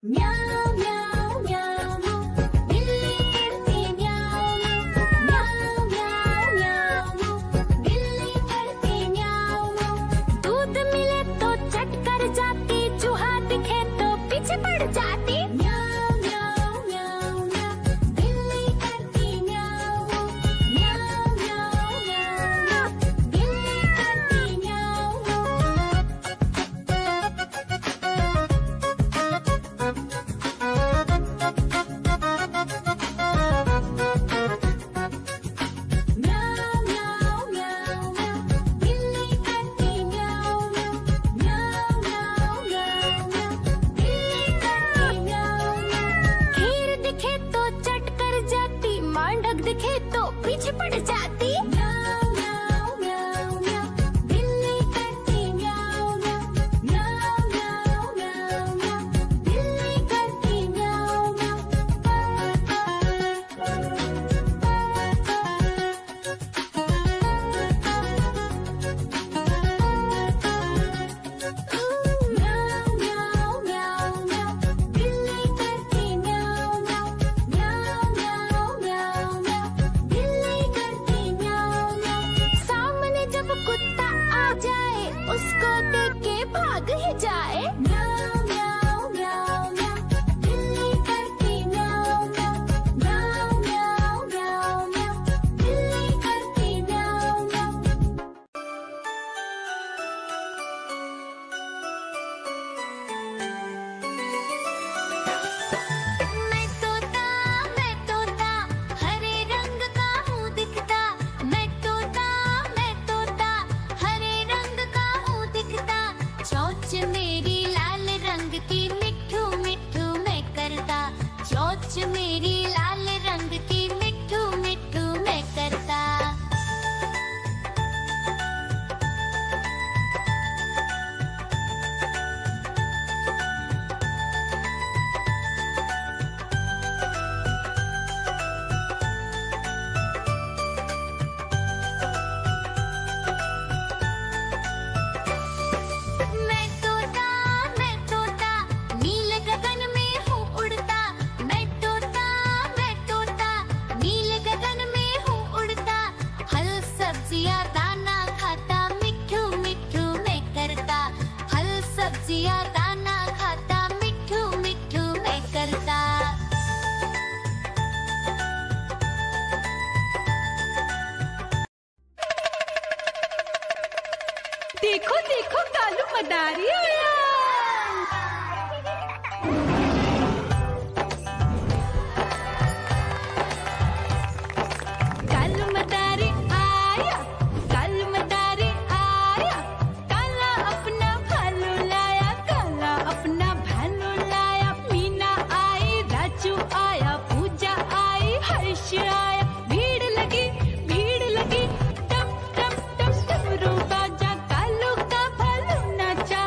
म्याऊं म्याऊं म्याऊं बिल्ली करती म्याऊं म्याऊं म्याऊं म्याऊं बिल्ली करती म्याऊं। दूध मिले तो चट कर जाती, चूहा दिखे तो पीछे पड़ जाती। म्याऊं म्याऊं म्याऊं म्याऊं बिल्ली करती म्याऊं म्याऊं म्याऊं म्याऊं बिल्ली करती म्याऊं। म्याऊं म्याऊं म्याऊं म्याऊं बिल्ली करती म्याऊं म्याऊं म्याऊं म्याऊं म्याऊं बिल्ली करती म्याऊं। खीर दिखे तो चट कर जाती, मांडक दिखे तो पीछे पड़ जाती। म्याऊं म्याऊं म्याऊं म्याऊं बिल्ली करती म्याऊं म्याऊं म्याऊं म्याऊं म्याऊं बिल्ली करती म्याऊं म्याऊं म्याऊं म्याऊं म्याऊं बिल्ली करती म्याऊं म्याऊं म्याऊं म्याऊं म्याऊं बिल्ली करती म्याऊं। सामने जब कुत्ता आ जाए, उसको देख के भाग ही जाए। म्याऊं म्याऊं म्याऊं म्याऊं बिल्ली करती म्याऊं म्याऊं म्याऊं म्याऊं म्याऊं बिल्ली करती म्याऊं म्याऊं। मैं तोता हरे रंग का हूँ दिखता। मैं तोता हरे रंग का हूँ दिखता। चोंच मेरी लाल रंग की, मिट्ठू मिट्ठू मैं करता। चोंच मेरी लाल रंग की, मिट्ठू मिट्ठू मैं करता। मैं तोता नीले गगन में हूँ उड़ता। मैं तोता नीले गगन में हूँ उड़ता। फल सब्जियाँ दाना खाता, मिट्ठू मिट्ठू मैं करता। फल सब्जियाँ दाना खाता, मिट्ठू मिट्ठू मैं करता। देखो देखो कालू मदारी आया। कालू मदारी आया, कालू मदारी आया। काला अपना भालू लाया, काला अपना भालू लाया। मीना आई, राजू आया, पूजा आई, हर्ष आया। भीड़ लगी टम टम टम डमरू बाजा। कालू का भालू नाचा,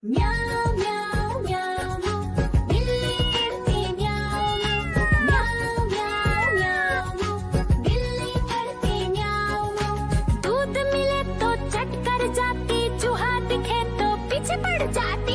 म्याऊं म्याऊं म्याऊं बिल्ली करती म्याऊं म्याऊं म्याऊं म्याऊं बिल्ली करती म्याऊं। दूध मिले तो चट कर जाती, चूहा दिखे तो पीछे पड़ जाती।